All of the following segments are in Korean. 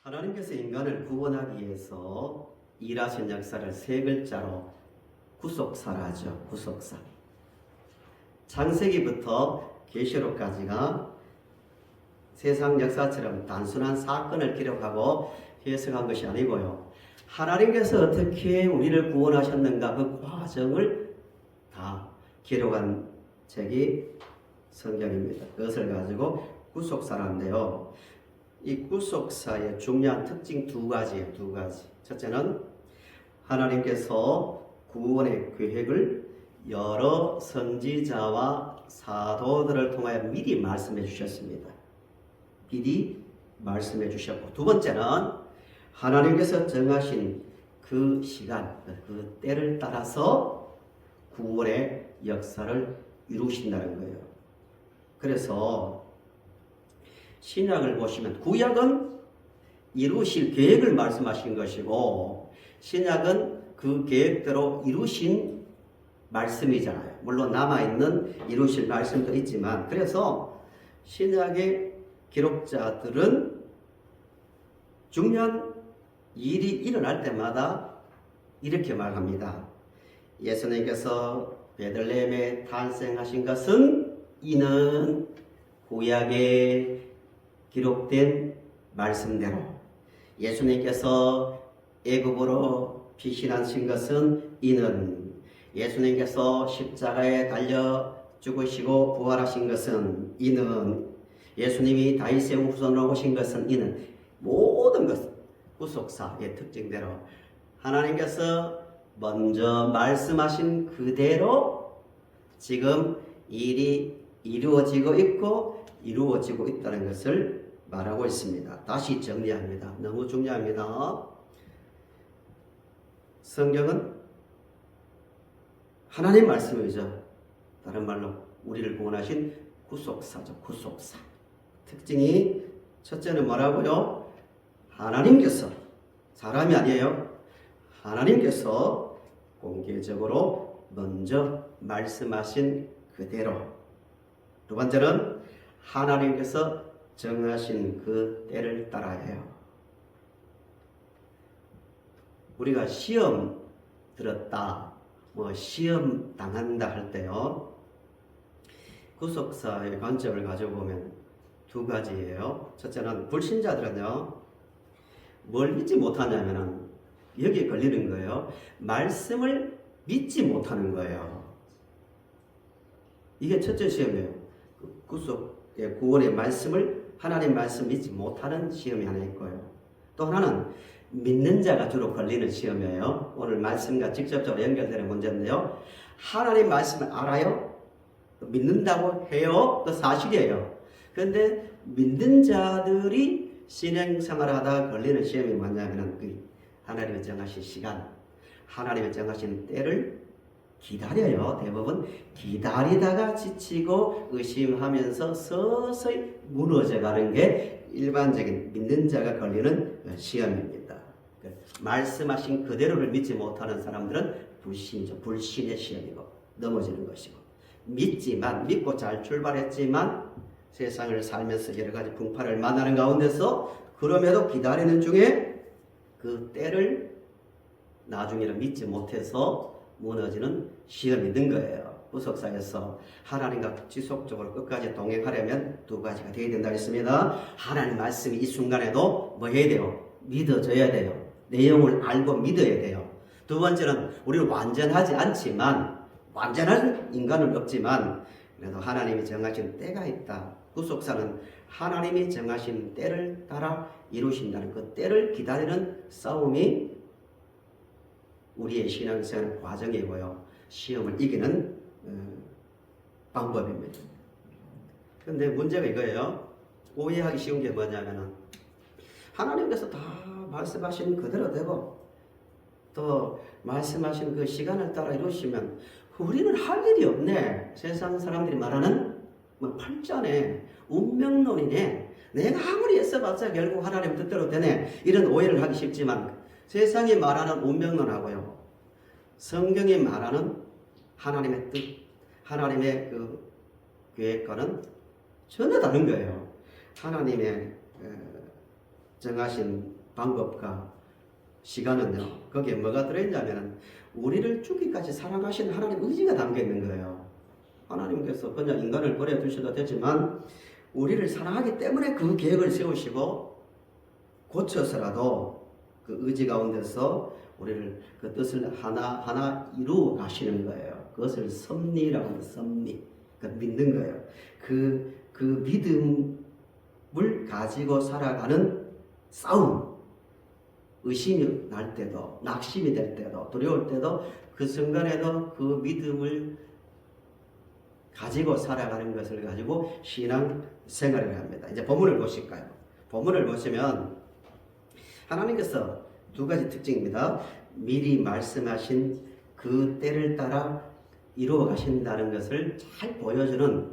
하나님께서 인간을 구원하기 위해서 일하신 역사를 세 글자로 구속사라 하죠. 구속사. 창세기부터 계시록까지가 세상 역사처럼 단순한 사건을 기록하고 해석한 것이 아니고요. 하나님께서 어떻게 우리를 구원하셨는가 그 과정을 다 기록한 책이 성경입니다. 그것을 가지고 구속사라는데요. 이 구속사의 중요한 특징 두 가지예요. 두 가지. 첫째는 하나님께서 구원의 계획을 여러 선지자와 사도들을 통하여 미리 말씀해 주셨습니다. 미리 말씀해 주셨고, 두 번째는 하나님께서 정하신 그 시간, 그 때를 따라서 구원의 역사를 이루신다는 거예요. 그래서 신약을 보시면 구약은 이루실 계획을 말씀하신 것이고 신약은 그 계획대로 이루신 말씀이잖아요. 물론 남아있는 이루실 말씀도 있지만, 그래서 신약의 기록자들은 중요한 일이 일어날 때마다 이렇게 말합니다. 예수님께서 베들레헴에 탄생하신 것은 이는 구약에 기록된 말씀대로, 예수님께서 애굽으로 피신하신 것은 이는, 예수님께서 십자가에 달려 죽으시고 부활하신 것은 이는, 예수님이 다윗의 후손으로 오신 것은 이는, 모든 것 구속사의 특징대로 하나님께서 먼저 말씀하신 그대로 지금 일이 이루어지고 있고 이루어지고 있다는 것을 말하고 있습니다. 다시 정리합니다. 너무 중요합니다. 성경은 하나님 말씀이죠. 다른 말로 우리를 구원하신 구속사죠. 구속사. 특징이 첫째는 뭐라고요? 하나님께서, 사람이 아니에요. 하나님께서 공개적으로 먼저 말씀하신 그대로. 두 번째는 하나님께서 정하신 그 때를 따라야 해요. 우리가 시험 들었다, 시험 당한다 할 때요, 구속사의 관점을 가져보면 두 가지예요. 첫째는 불신자들은요, 뭘 믿지 못하냐면은 여기에 걸리는 거예요. 말씀을 믿지 못하는 거예요. 이게 첫째 시험이에요. 구속의 구원의 말씀을, 하나님 말씀 믿지 못하는 시험이 하나 있고요. 또 하나는 믿는 자가 주로 걸리는 시험이에요. 오늘 말씀과 직접적으로 연결되는 문제인데요. 하나님 말씀을 알아요. 믿는다고 해요. 또 사실이에요. 그런데 믿는 자들이 신앙생활을 하다가 걸리는 시험이 뭐냐면 하나님의 정하신 시간, 하나님의 정하신 때를 기다려요. 대부분 기다리다가 지치고 의심하면서 서서히 무너져가는 게 일반적인 믿는 자가 걸리는 시험입니다. 말씀하신 그대로를 믿지 못하는 사람들은 불신이죠. 불신의 시험이고 넘어지는 것이고, 믿고 잘 출발했지만 세상을 살면서 여러 가지 풍파를 만나는 가운데서 그럼에도 기다리는 중에 그 때를 나중에는 믿지 못해서 무너지는 시험이 있는 거예요. 구속사에서 하나님과 지속적으로 끝까지 동행하려면 두 가지가 되어야 된다 했습니다. 하나님 말씀이 이 순간에도 뭐 해야 돼요? 믿어져야 돼요. 내용을 알고 믿어야 돼요. 두 번째는 우리는 완전하지 않지만, 완전한 인간은 없지만 그래도 하나님이 정하신 때가 있다. 구속사는 하나님이 정하신 때를 따라 이루신다는 그 때를 기다리는 싸움이 우리의 신앙생활 과정이고요. 시험을 이기는 방법입니다. 그런데 문제가 이거예요. 오해하기 쉬운 게 뭐냐면은 하나님께서 다 말씀하신 그대로 되고 또 말씀하신 그 시간을 따라 이루시면 우리는 할 일이 없네. 세상 사람들이 말하는 팔자네, 운명론이네, 내가 아무리 애써봤자 결국 하나님 뜻대로 되네, 이런 오해를 하기 쉽지만 세상이 말하는 운명론하고요, 성경이 말하는 하나님의 뜻, 하나님의 그 계획과는 전혀 다른 거예요. 하나님의 정하신 방법과 시간은요, 거기에 뭐가 들어있냐면 우리를 죽기까지 사랑하신 하나님 의지가 담겨 있는 거예요. 하나님께서 그냥 인간을 버려 두셔도 되지만 우리를 사랑하기 때문에 그 계획을 세우시고 고쳐서라도 그 의지 가운데서 우리를 그 뜻을 하나하나 이루어 가시는 거예요. 그것을 섭리라고 합니다. 섭리. 그 믿는 거예요. 그 믿음을 가지고 살아가는 싸움. 의심이 날 때도, 낙심이 될 때도, 두려울 때도 그 순간에도 그 믿음을 가지고 살아가는 것을 가지고 신앙 생활을 합니다. 이제 본문을 보실까요? 본문을 보시면 하나님께서 두 가지 특징입니다. 미리 말씀하신 그 때를 따라 이루어 가신다는 것을 잘 보여주는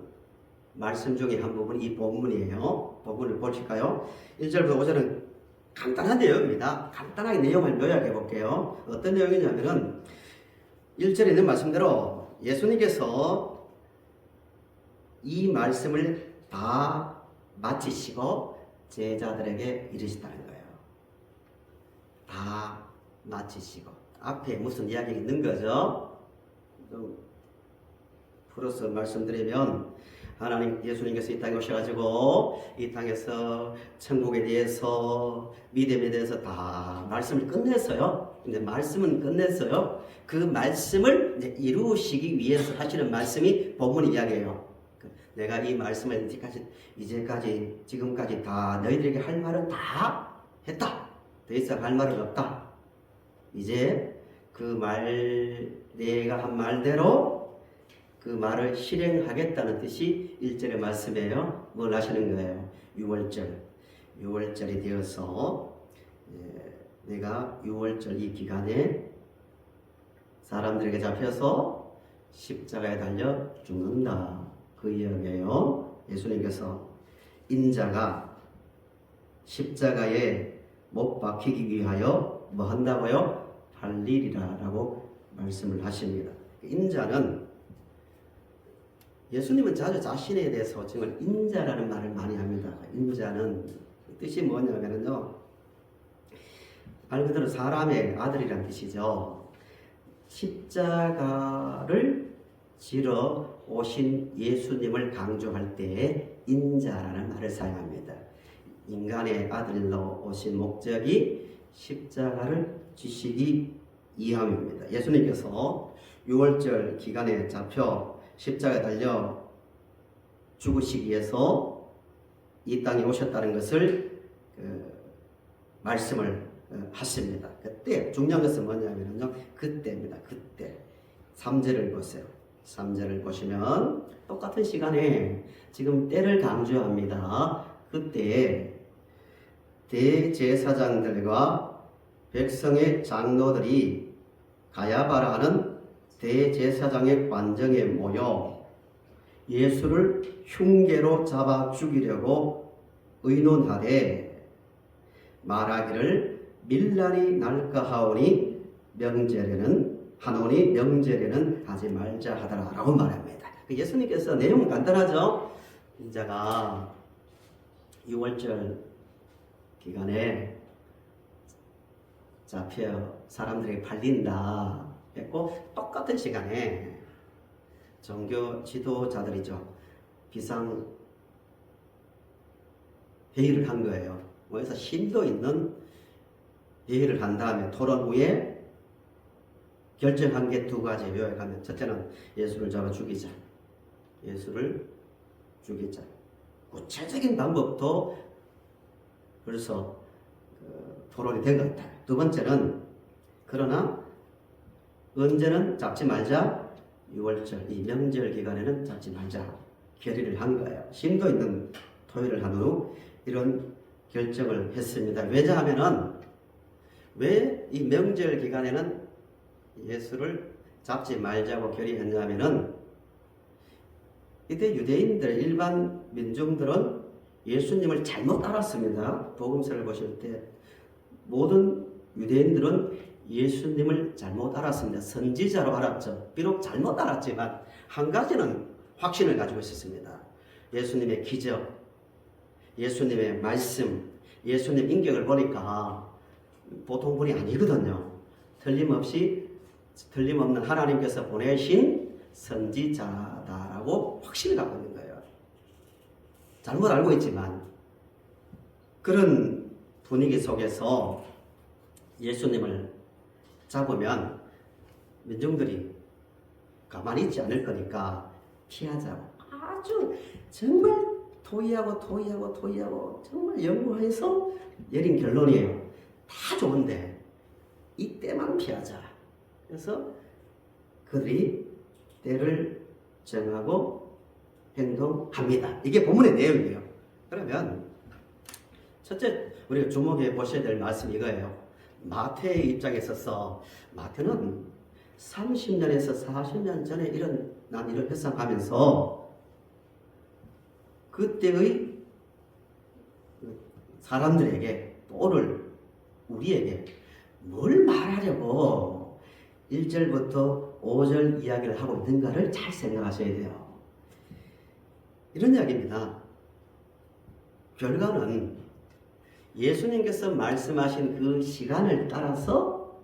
말씀 중에 한 부분이 이 본문이에요. 본문을 보실까요? 1절부터 5절은 간단한 내용입니다. 간단하게 내용을 요약해 볼게요. 어떤 내용이냐면은 1절에 있는 말씀대로 예수님께서 이 말씀을 다 마치시고 제자들에게 이르시다는 거예요. 다 마치시고 앞에 무슨 이야기가 있는 거죠? 좀 풀어서 말씀드리면 하나님 예수님께서 이 땅에 오셔가지고 이 땅에서 천국에 대해서 믿음에 대해서 다 말씀을 끝냈어요. 근데 말씀은 끝냈어요. 그 말씀을 이제 이루시기 위해서 하시는 말씀이 본문 이야기예요. 내가 이 말씀을 이제까지 지금까지 다 너희들에게 할 말은 다 했다. 더 이상 할 말은 없다. 이제 그 내가 한 말대로 그 말을 실행하겠다는 뜻이 1절의 말씀이에요. 뭘 하시는 거예요? 6월절이 되어서 내가 6월절 이 기간에 사람들에게 잡혀서 십자가에 달려 죽는다. 그 이야기예요. 예수님께서 인자가 십자가에 못 박히기 위하여 뭐 한다고요? 할 일이라고 말씀을 하십니다. 인자는 예수님은 자주 자신에 대해서 정말 인자라는 말을 많이 합니다. 인자는 뜻이 뭐냐면요, 말 그대로 사람의 아들이란 뜻이죠. 십자가를 지러 오신 예수님을 강조할 때 인자라는 말을 사용합니다. 인간의 아들로 오신 목적이 십자가를 지시기 위함입니다. 예수님께서 6월절 기간에 잡혀 십자가에 달려 죽으시기 위해서 이 땅에 오셨다는 것을 말씀을 하십니다. 그때 중요한 것은 뭐냐면요, 그때입니다. 그때 3절을 보세요. 3절을 보시면 똑같은 시간에 지금 때를 강조합니다. 그때 대제사장들과 백성의 장로들이 가야바라 하는 대제사장의 관정에 모여 예수를 흉계로 잡아 죽이려고 의논하되 말하기를 밀날이 날까 하오니 명절에는 하지 말자 하더라 라고 말합니다. 예수님께서 내용은 간단하죠. 인자가 6월절 기간에 잡혀 사람들에게 팔린다 했고, 똑같은 시간에 종교 지도자들이죠, 비상 회의를 한 거예요. 그래서 심도 있는 회의를 한 다음에 토론 후에 결정한 게 두 가지 요약하면, 첫째는 예수를 잡아 죽이자. 예수를 죽이자. 구체적인 방법도 벌써 토론이 된 것 같아요. 두 번째는, 그러나 언제는 잡지 말자. 6월절 이 명절 기간에는 잡지 말자 결의를 한 거예요. 심도 있는 토의를 한 후 이런 결정을 했습니다. 왜냐하면은 왜 이 명절 기간에는 예수를 잡지 말자고 결의했냐면은, 이때 유대인들, 일반 민중들은 예수님을 잘못 알았습니다. 복음서를 보실 때 모든 유대인들은 예수님을 잘못 알았습니다. 선지자로 알았죠. 비록 잘못 알았지만 한 가지는 확신을 가지고 있었습니다. 예수님의 기적, 예수님의 말씀, 예수님 인격을 보니까 보통 분이 아니거든요. 틀림없는 하나님께서 보내신 선지자다라고 확신을 갖고 있는 거예요. 잘못 알고 있지만 그런 분위기 속에서 예수님을 잡으면 민중들이 가만히 있지 않을 거니까 피하자고 아주 정말 토의하고 정말 연구해서 내린 결론이에요. 다 좋은데 이때만 피하자. 그래서 그들이 때를 정하고 행동합니다. 이게 본문의 내용이에요. 그러면 첫째 우리가 주목해 보셔야 될 말씀이 이거예요. 마태의 입장에 있어서 마태는 30년에서 40년 전에 일어난 일을 회상하면서 그때의 사람들에게 또 오늘 우리에게 뭘 말하려고 1절부터 5절 이야기를 하고 있는가를 잘 생각하셔야 돼요. 이런 이야기입니다. 결과는 예수님께서 말씀하신 그 시간을 따라서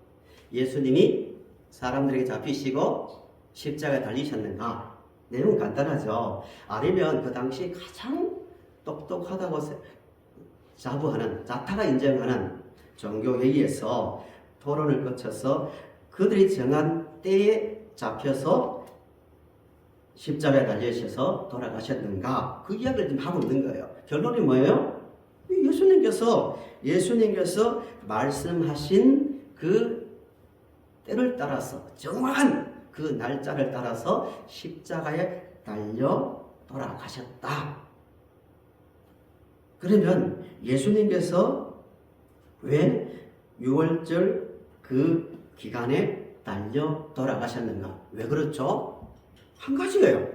예수님이 사람들에게 잡히시고 십자가에 달리셨는가? 내용은 간단하죠. 아니면 그 당시 가장 똑똑하다고 자타가 인정하는 종교회의에서 토론을 거쳐서 그들이 정한 때에 잡혀서 십자가에 달리셔서 돌아가셨는가? 그 이야기를 지금 하고 있는 거예요. 결론이 뭐예요? 예수님께서 말씀하신 그 때를 따라서 정확한 그 날짜를 따라서 십자가에 달려 돌아가셨다. 그러면 예수님께서 왜 6월절 그 기간에 달려 돌아가셨는가? 왜 그렇죠? 한 가지예요.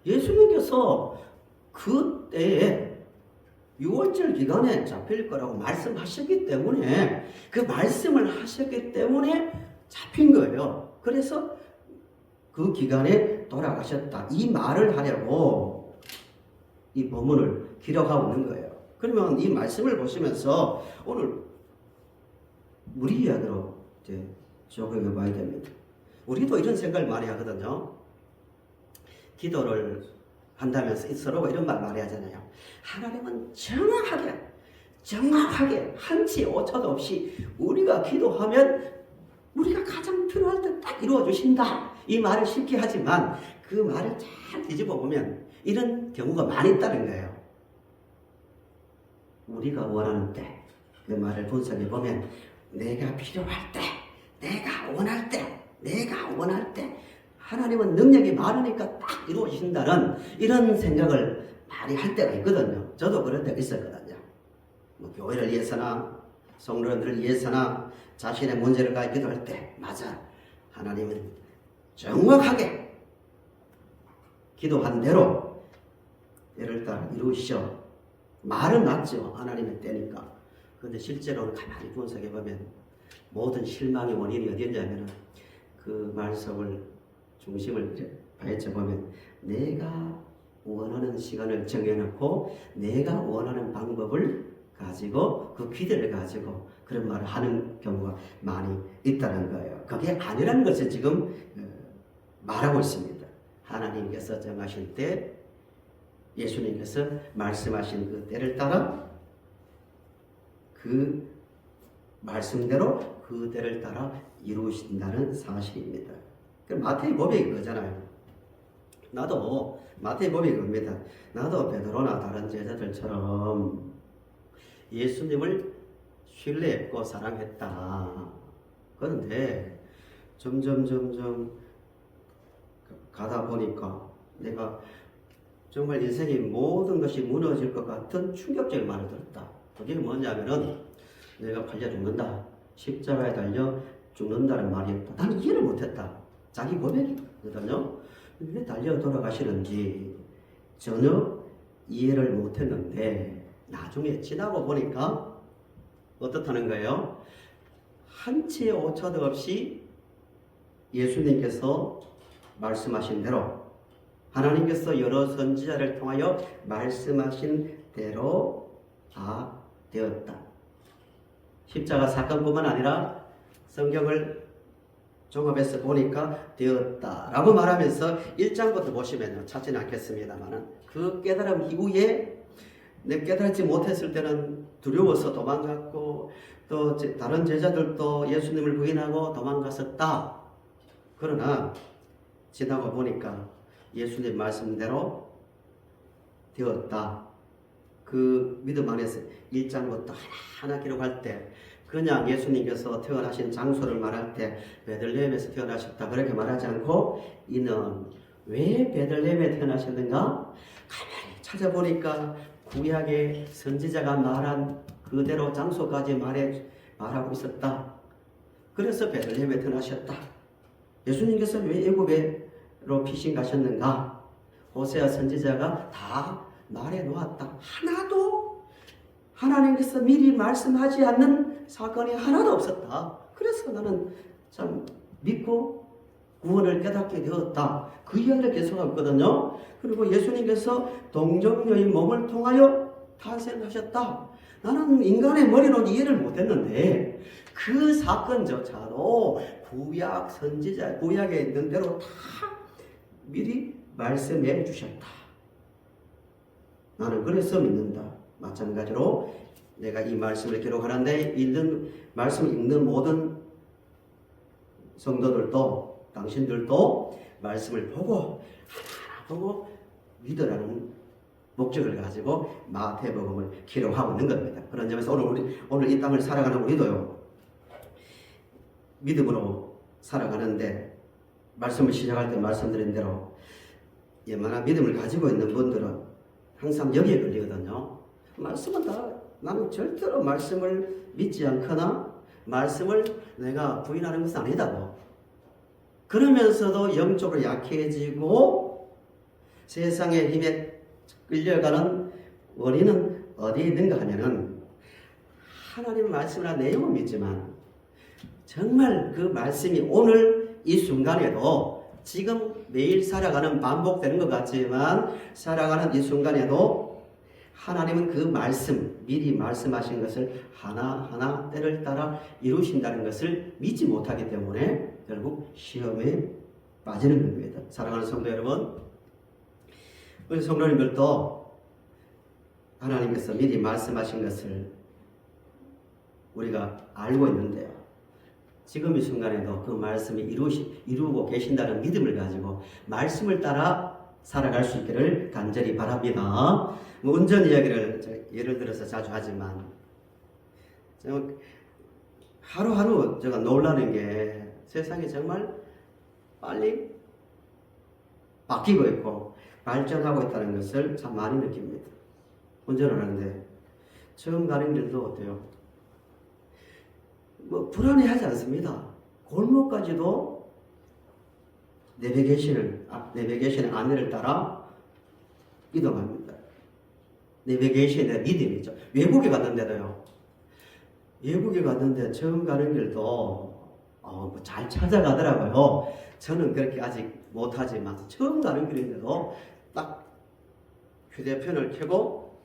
예수님께서 그때에 6월절 기간에 잡힐 거라고 말씀하셨기 때문에 그 말씀을 하셨기 때문에 잡힌 거예요. 그래서 그 기간에 돌아가셨다. 이 말을 하려고 이 본문을 기록하고 있는 거예요. 그러면 이 말씀을 보시면서 오늘 우리 이야기로 이제 적용해 봐야 됩니다. 우리도 이런 생각을 많이 하거든요. 기도를 한다면서 서로가 이런 말 많이 하잖아요. 하나님은 정확하게 한치 오차도 없이 우리가 기도하면 우리가 가장 필요할 때 딱 이루어 주신다. 이 말을 쉽게 하지만 그 말을 잘 뒤집어 보면 이런 경우가 많이 있다는 거예요. 우리가 원하는 때, 그 말을 분석해 보면 내가 필요할 때, 내가 원할 때 하나님은 능력이 많으니까 딱 이루어진다는 이런 생각을 많이 할 때가 있거든요. 저도 그런 때가 있었거든요. 교회를 위해서나 성도들을 위해서나 자신의 문제를 가지고 기도할 때 맞아. 하나님은 정확하게 기도한 대로 때를 따라 이루시죠. 말은 맞죠. 하나님의 때니까. 그런데 실제로는 가만히 분석해 보면 모든 실망의 원인이 어디였냐면 그 말 속을 중심을 파헤쳐 보면 내가 원하는 시간을 정해놓고 내가 원하는 방법을 가지고 그 기대를 가지고 그런 말을 하는 경우가 많이 있다는 거예요. 그게 아니라는 것을 지금 말하고 있습니다. 하나님께서 정하신 때 예수님께서 말씀하신 그 때를 따라 그 말씀대로 그 때를 따라 이루신다는 사실입니다. 그럼 마태의 고백이 그거잖아요. 나도 마태의 고백이 그겁니다. 나도 베드로나 다른 제자들처럼 예수님을 신뢰했고 사랑했다. 그런데 점점 가다 보니까 내가 정말 인생의 모든 것이 무너질 것 같은 충격적인 말을 들었다. 그게 뭐냐면은 내가 팔려 죽는다. 십자가에 달려 죽는다는 말이었다. 나는 이해를 못했다. 자기 고백이거든요. 왜 달려 돌아가시는지 전혀 이해를 못했는데 나중에 지나고 보니까 어떻다는 거예요? 한치의 오차도 없이 예수님께서 말씀하신 대로 하나님께서 여러 선지자를 통하여 말씀하신 대로 다 되었다. 십자가 사건뿐만 아니라 성경을 종합해서 보니까 되었다라고 말하면서 1장부터 보시면요, 찾지는 않겠습니다만은 그 깨달음 이후에 내 깨달지 못했을 때는 두려워서 도망갔고 또 다른 제자들도 예수님을 부인하고 도망갔었다. 그러나 지나고 보니까 예수님 말씀대로 되었다. 그 믿음 안에서 1장부터 하나하나 기록할 때 그냥 예수님께서 태어나신 장소를 말할 때 베들레헴에서 태어나셨다 그렇게 말하지 않고 이는 왜 베들레헴에 태어나셨는가? 가만히 찾아보니까 구약의 선지자가 말한 그대로 장소까지 말하고 있었다. 그래서 베들레헴에 태어나셨다. 예수님께서 왜 애굽으로 피신 가셨는가? 호세아 선지자가 다 말해 놓았다. 하나도 하나님께서 미리 말씀하지 않는 사건이 하나도 없었다. 그래서 나는 참 믿고 구원을 깨닫게 되었다. 그 이야기를 계속하고 있거든요. 그리고 예수님께서 동정녀의 몸을 통하여 탄생하셨다. 나는 인간의 머리로 이해를 못했는데 그 사건조차도 구약 선지자 구약에 있는 대로 다 미리 말씀해 주셨다. 나는 그래서 믿는다. 마찬가지로 내가 이 말씀을 기록하는데 읽는 말씀을 읽는 모든 성도들도 당신들도 말씀을 보고 하나하나 보고 믿으라는 목적을 가지고 마태복음을 기록하고 있는 겁니다. 그런 점에서 오늘 이 땅을 살아가는 우리도요, 믿음으로 살아가는데 말씀을 시작할 때 말씀드린 대로 웬만한 믿음을 가지고 있는 분들은 항상 여기에 걸리거든요. 말씀은 다 나는 절대로 말씀을 믿지 않거나 말씀을 내가 부인하는 것은 아니다고. 그러면서도 영적으로 약해지고 세상의 힘에 끌려가는 원인은 어디에 있는가 하면은 하나님 말씀이나 내용은 믿지만 정말 그 말씀이 오늘 이 순간에도 지금 매일 살아가는 반복되는 것 같지만 살아가는 이 순간에도 하나님은 그 말씀, 미리 말씀하신 것을 하나하나 때를 따라 이루신다는 것을 믿지 못하기 때문에 결국 시험에 빠지는 겁니다. 사랑하는 성도 여러분, 우리 성도님들도 하나님께서 미리 말씀하신 것을 우리가 알고 있는데요. 지금 이 순간에도 그 말씀이 이루고 계신다는 믿음을 가지고 말씀을 따라 살아갈 수 있기를 간절히 바랍니다. 운전 이야기를 예를 들어서 자주 하지만 하루하루 제가 놀라는 게 세상이 정말 빨리 바뀌고 있고 발전하고 있다는 것을 참 많이 느낍니다. 운전을 하는데 처음 가는 길도 어때요? 불안해하지 않습니다. 골목까지도 내비게이션의 안내를 따라 이동합니다. 내비게이션의 믿음이죠. 외국에 갔는데도요. 외국에 갔는데 처음 가는 길도 잘 찾아가더라고요. 저는 그렇게 아직 못하지만 처음 가는 길인데도 딱 휴대폰을 켜고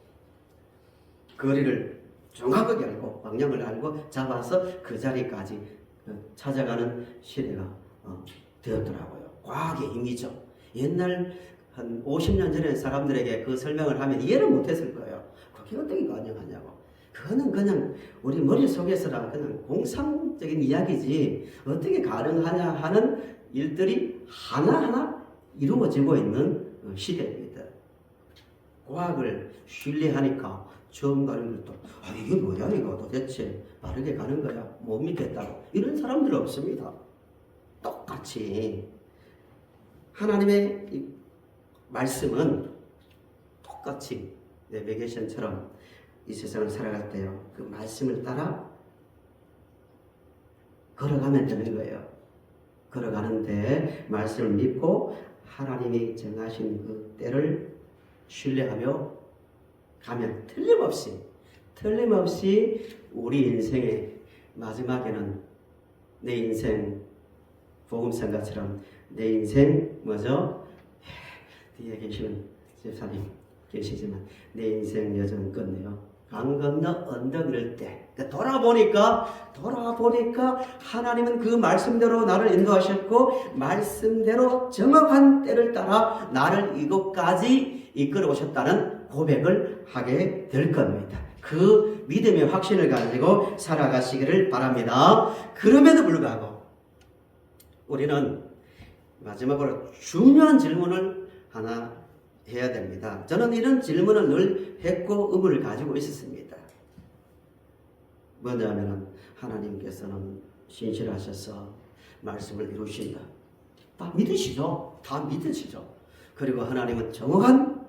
거리를 정확하게 알고 방향을 알고 잡아서 그 자리까지 찾아가는 시대가 되었더라고요. 과학의 힘이죠. 옛날 한 50년 전에 사람들에게 그 설명을 하면 이해를 못했을 거예요. 그게 어떻게 가능하냐고. 그거는 그냥 우리 머릿속에서라 그냥 공상적인 이야기지 어떻게 가능하냐 하는 일들이 하나하나 이루어지고 있는 시대입니다. 과학을 신뢰하니까 처음 가는 길도 이게 뭐야 이거 도대체 빠르게 가는 거야 못 믿겠다고 이런 사람들 없습니다. 똑같이 하나님의 이 말씀은 똑같이 내비게이션처럼 이 세상을 살아갈 때요 그 말씀을 따라 걸어가면 되는 거예요. 걸어가는데 말씀을 믿고 하나님이 정하신 그 때를 신뢰하며 가면 틀림없이 우리 인생의 마지막에는 내 인생 복음성가처럼 내 인생 뭐죠? 뒤에 계시는 집사님 계시지만 내 인생 여정은 끝내요. 강 건너 언덕 이를 때 돌아보니까 하나님은 그 말씀대로 나를 인도하셨고 말씀대로 정확한 때를 따라 나를 이곳까지 이끌어 오셨다는 고백을 하게 될 겁니다. 그 믿음의 확신을 가지고 살아가시기를 바랍니다. 그럼에도 불구하고 우리는 마지막으로 중요한 질문을 하나 해야 됩니다. 저는 이런 질문을 늘 했고 의문을 가지고 있었습니다. 뭐냐면 하나님께서는 신실하셔서 말씀을 이루신다. 다 믿으시죠? 그리고 하나님은 정확한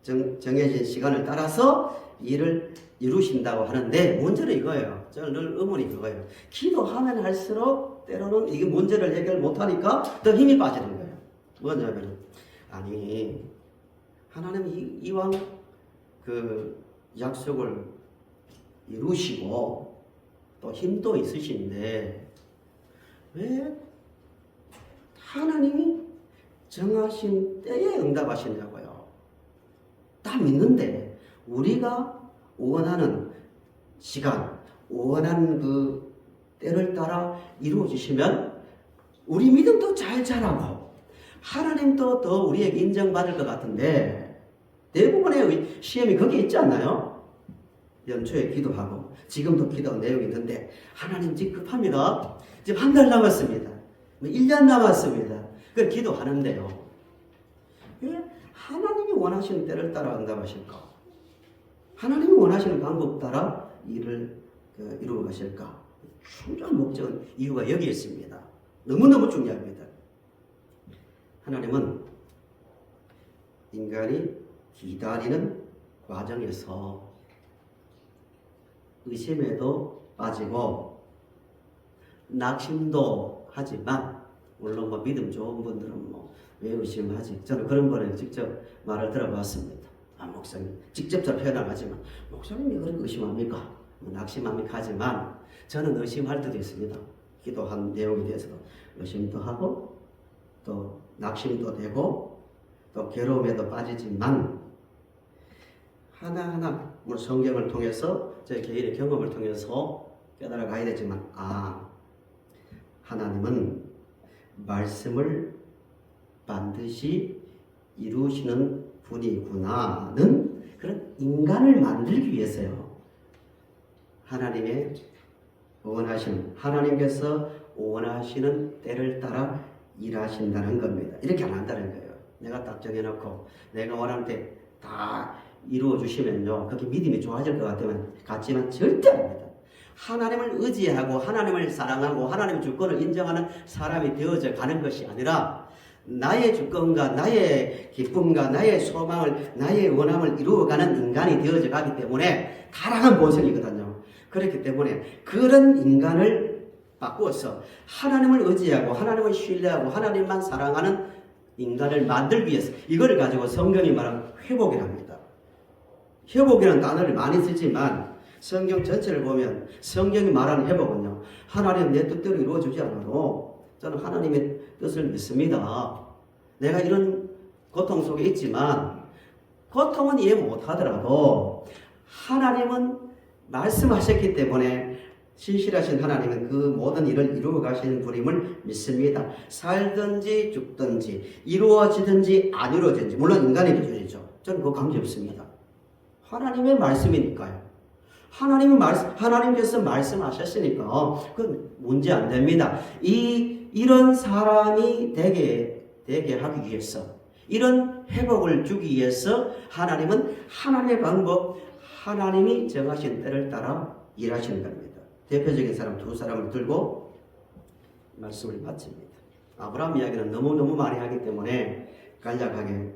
정해진 시간을 따라서 일을 이루신다고 하는데 문제는 이거예요. 저는 늘 의문이 그거예요. 기도하면 할수록 때로는 이게 문제를 해결 못하니까 더 힘이 빠지는 거예요. 뭐냐면 아니 하나님이 이왕 그 약속을 이루시고 또 힘도 있으신데 왜 하나님이 정하신 때에 응답하시냐고요. 다 믿는데 우리가 원하는 시간, 원하는 그 때를 따라 이루어지시면 우리 믿음도 잘 자라고 하나님도 더 우리에게 인정받을 것 같은데 대부분의 시험이 거기에 있지 않나요? 연초에 기도하고 지금도 기도 내용이 있는데 하나님 지금 급합니다. 지금 한 달 남았습니다. 1년 남았습니다. 그걸 기도하는데요. 왜 하나님이 원하시는 때를 따라 응답하실까? 하나님이 원하시는 방법 따라 일을 이루어 가실까? 중요한 목적은 이유가 여기에 있습니다. 너무너무 중요합니다. 하나님은 인간이 기다리는 과정에서 의심에도 빠지고 낙심도 하지만 물론 믿음 좋은 분들은 왜 의심하지? 저는 그런 분에 직접 말을 들어봤습니다. 목사님 직접 저 표현을 하지만 목사님이 그렇게 의심합니까? 낙심합니까? 하지만 저는 의심할 때도 있습니다. 기도한 내용에 대해서도 의심도 하고 또 낙심도 되고 또 괴로움에도 빠지지만 하나하나 우리 성경을 통해서 제 개인의 경험을 통해서 깨달아 가야 되지만 하나님은 말씀을 반드시 이루시는 분이구나는 그런 인간을 만들기 위해서요. 하나님께서 원하시는 때를 따라 일하신다는 겁니다. 이렇게 안 한다는 거예요. 내가 딱 정해놓고 내가 원하는 때 다 이루어 주시면요, 그렇게 믿음이 좋아질 것 같지만 절대 아닙니다. 하나님을 의지하고 하나님을 사랑하고 하나님의 주권을 인정하는 사람이 되어져 가는 것이 아니라 나의 주권과 나의 기쁨과 나의 소망을 나의 원함을 이루어가는 인간이 되어져 가기 때문에 타락한 본성이거든요. 그렇기 때문에 그런 인간을 바꾸어서 하나님을 의지하고 하나님을 신뢰하고 하나님만 사랑하는 인간을 만들기 위해서 이걸 가지고 성경이 말하는 회복이랍니다. 회복이라는 단어를 많이 쓰지만 성경 전체를 보면 성경이 말하는 회복은요, 하나님 내 뜻대로 이루어지지 않아도 저는 하나님의 뜻을 믿습니다. 내가 이런 고통 속에 있지만 고통은 이해 못하더라도 하나님은 말씀하셨기 때문에 신실하신 하나님은 그 모든 일을 이루어 가시는 분임을 믿습니다. 살든지 죽든지 이루어지든지 안 이루어지든지 물론 인간의 기준이죠. 저는 그거 관계 없습니다. 하나님의 말씀이니까요. 하나님께서 말씀하셨으니까 그건 문제 안 됩니다. 이런 사람이 되게 하기 위해서 이런 회복을 주기 위해서 하나님은 하나님의 방법, 하나님이 정하신 때를 따라 일하시는 겁니다. 대표적인 사람 두 사람을 들고 말씀을 마칩니다. 아브라함 이야기는 너무너무 많이 하기 때문에 간략하게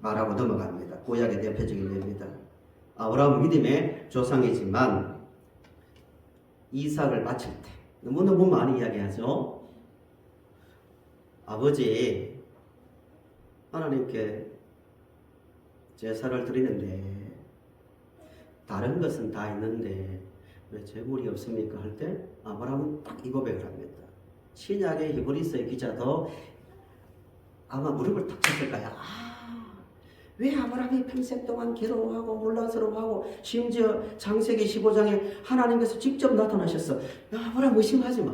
말하고 넘어갑니다. 구약의 대표적인 예입니다. 아브라함은 믿음의 조상이지만 이삭을 바칠 때 너무너무 많이 이야기하죠. 아버지 하나님께 제사를 드리는데 다른 것은 다 있는데 왜 제물이 없습니까? 할 때 아브라함은 딱 이 고백을 합니다. 신약의 히브리서의 기자도 아마 무릎을 탁 쳤을 거야. 왜 아브라함이 평생 동안 괴로워하고 혼란스러워하고 심지어 창세기 15장에 하나님께서 직접 나타나셨어. 야, 아브라함 의심하지 마.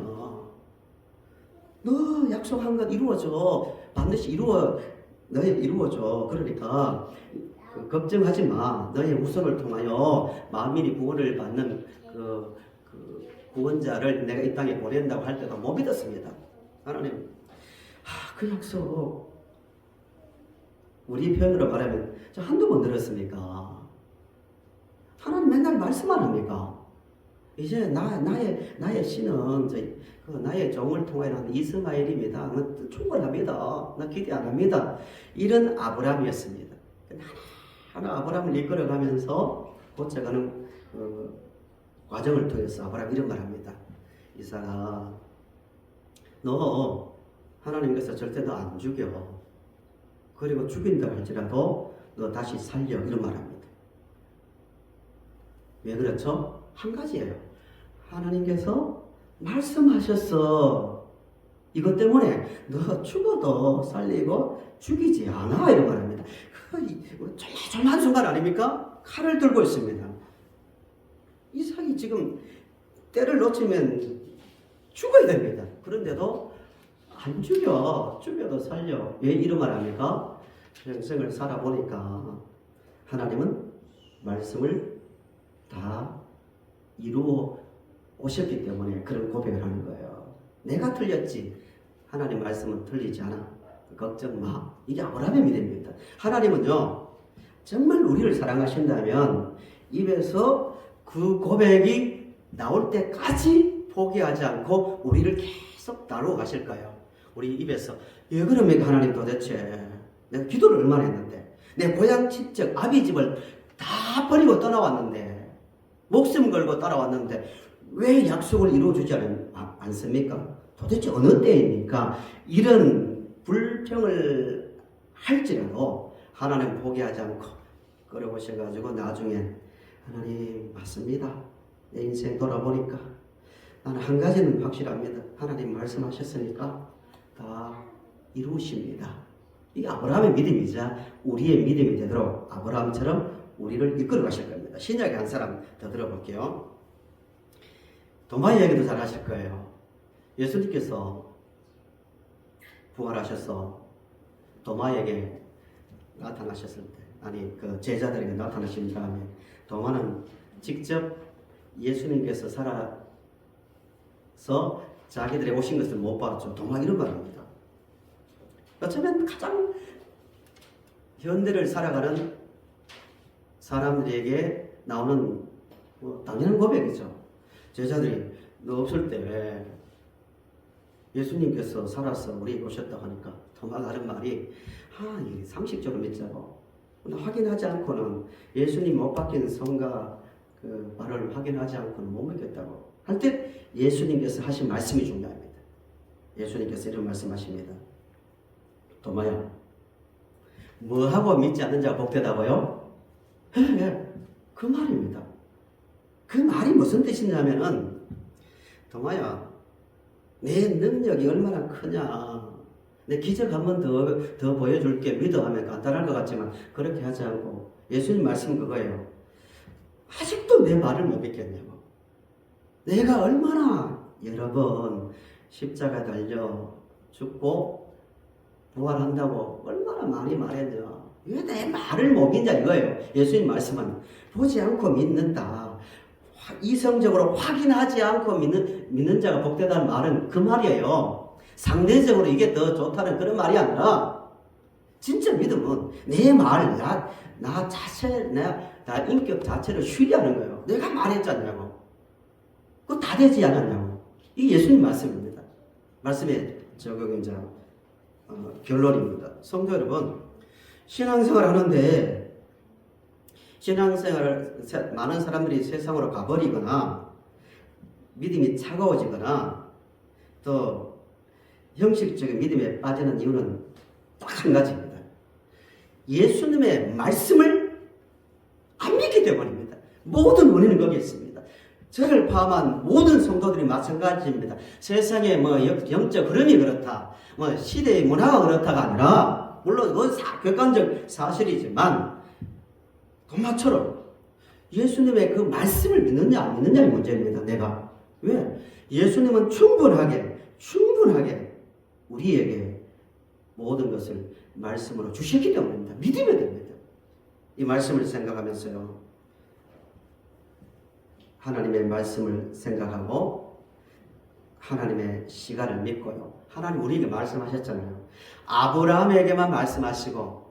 너 약속한 것 이루어져. 반드시 너희 이루어져. 그러니까 걱정하지 마. 너의 후손을 통하여 만민이 구원을 받는 그 구원자를 내가 이 땅에 보낸다고 할 때도 못 믿었습니다. 하나님, 그 약속 우리 표현으로 말하면 저 한두 번 들었습니까? 하나님 맨날 말씀만 합니까? 이제 나의 신은 나의 종을 통하여 이스마엘입니다. 충분합니다. 나 기대 안 합니다. 이런 아브라함이었습니다. 하나 아브라함을 이끌어가면서 고쳐가는 과정을 통해서 아브라함 이런 말 합니다. 이삭아, 너 하나님께서 절대 너 안 죽여. 그리고 죽인다 할지라도 너 다시 살려. 이런 말 합니다. 왜 그렇죠? 한 가지예요. 하나님께서 말씀하셨어. 이것 때문에 너 죽어도 살리고 죽이지 않아. 이런 말 합니다. 좀 한순간 아닙니까? 칼을 들고 있습니다. 이삭이 지금 때를 놓치면 죽어야 됩니다. 그런데도 안 죽여도 살려. 왜 이런 말 합니까? 평생을 살아보니까 하나님은 말씀을 다 이루어 오셨기 때문에 그런 고백을 하는 거예요. 내가 틀렸지. 하나님 말씀은 틀리지 않아. 걱정 마. 이게 아브라함의 믿음입니다. 하나님은요, 정말 우리를 사랑하신다면 입에서 그 고백이 나올 때까지 포기하지 않고 우리를 계속 다루어 가실 거예요. 우리 입에서 왜 그럽니까? 하나님 도대체 내가 기도를 얼마나 했는데 내 고향 친척 아비 집을 다 버리고 떠나왔는데 목숨 걸고 따라왔는데 왜 약속을 이루어주지 않습니까? 도대체 어느 때입니까? 이런 불평을 할지라도 하나님 포기하지 않고 끌어오셔가지고 나중에 하나님 맞습니다. 내 인생 돌아보니까 나는 한 가지는 확실합니다. 하나님 말씀하셨으니까 다 이루십니다. 이게 아브라함의 믿음이자 우리의 믿음이 되도록 아브라함처럼 우리를 이끌어 가실 겁니다. 신약의 한 사람 더 들어볼게요. 도마 이야기도 잘 하실 거예요. 예수님께서 부활하셔서 도마에게 나타나셨을 때, 그 제자들에게 나타나신 다음에 도마는 직접 예수님께서 살아서 자기들의 오신 것을 못 봤죠. 도마 이런 말입니다. 어쩌면 가장 현대를 살아가는 사람들에게 나오는 당연한 고백이죠. 제자들이 너 없을 때 예수님께서 살아서 우리에게 오셨다고 하니까 도마가 하는 말이 이 상식적으로 믿자고 확인하지 않고는 예수님 못 바뀐 성가 그 말을 확인하지 않고는 못 믿겠다고 할 때 예수님께서 하신 말씀이 중요합니다. 예수님께서 이런 말씀하십니다. 도마야, 뭐하고 믿지 않는 자가 복되다고요? 그 말입니다. 그 말이 무슨 뜻이냐면은 도마야, 내 능력이 얼마나 크냐, 내 기적 한 번 더 보여줄게 믿어 하면 간단할 것 같지만 그렇게 하지 않고 예수님 말씀은 그거예요. 아직도 내 말을 못 믿겠냐고. 내가 얼마나 여러 번 십자가 달려 죽고 부활한다고 얼마나 많이 말했냐. 왜 내 말을 못 믿냐 이거예요. 예수님 말씀은 보지 않고 믿는다. 이성적으로 확인하지 않고 믿는 자가 복되다는 말은 그 말이에요. 상대적으로 이게 더 좋다는 그런 말이 아니라 진짜 믿음은 내 말, 나 자체, 나 인격 자체를 신뢰하는 거예요. 내가 말했잖냐고. 그거 다 되지 않았냐고. 이게 예수님 말씀입니다. 말씀의 적용이자 결론입니다. 성도 여러분, 신앙생활 하는데 신앙생활을 많은 사람들이 세상으로 가버리거나 믿음이 차가워지거나 또 형식적인 믿음에 빠지는 이유는 딱 한 가지입니다. 예수님의 말씀을 안 믿기 때문입니다. 모든 원인은 거기에 있습니다. 저를 포함한 모든 성도들이 마찬가지입니다. 세상의 영적 흐름이 그렇다, 시대의 문화가 그렇다가 아니라 믿는다. 물론 그건 객관적 사실이지만 도마처럼 예수님의 그 말씀을 믿느냐 안 믿느냐의 문제입니다. 내가 왜? 예수님은 충분하게 우리에게 모든 것을 말씀으로 주셨기 때문입니다. 믿으면 됩니다. 이 말씀을 생각하면서요, 하나님의 말씀을 생각하고 하나님의 시간을 믿고요. 하나님 우리에게 말씀하셨잖아요. 아브라함에게만 말씀하시고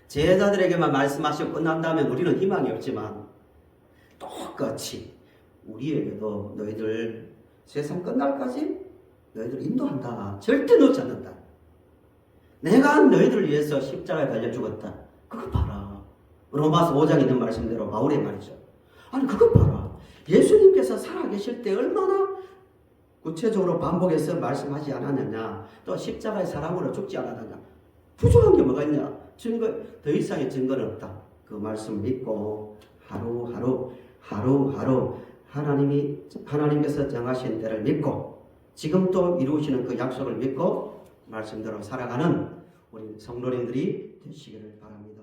제자들에게만 말씀하시고 끝난다면 우리는 희망이 없지만 똑같이 우리에게도 너희들 세상 끝날까지 너희들 인도한다. 절대 놓지 않는다. 내가 너희들을 위해서 십자가에 달려 죽었다. 그거 봐라. 로마서 5장에 있는 말씀대로 바울의 말이죠. 아니 그거 봐라. 예수님께서 살아계실 때 얼마나 구체적으로 반복해서 말씀하지 않았느냐. 또 십자가의 사랑으로 죽지 않았느냐. 부족한 게 뭐가 있냐. 증거, 더 이상의 증거는 없다. 그 말씀 믿고 하루하루 하나님께서 정하신 때를 믿고 지금 또 이루시는 그 약속을 믿고 말씀대로 살아가는 우리 성도님들이 되시기를 바랍니다.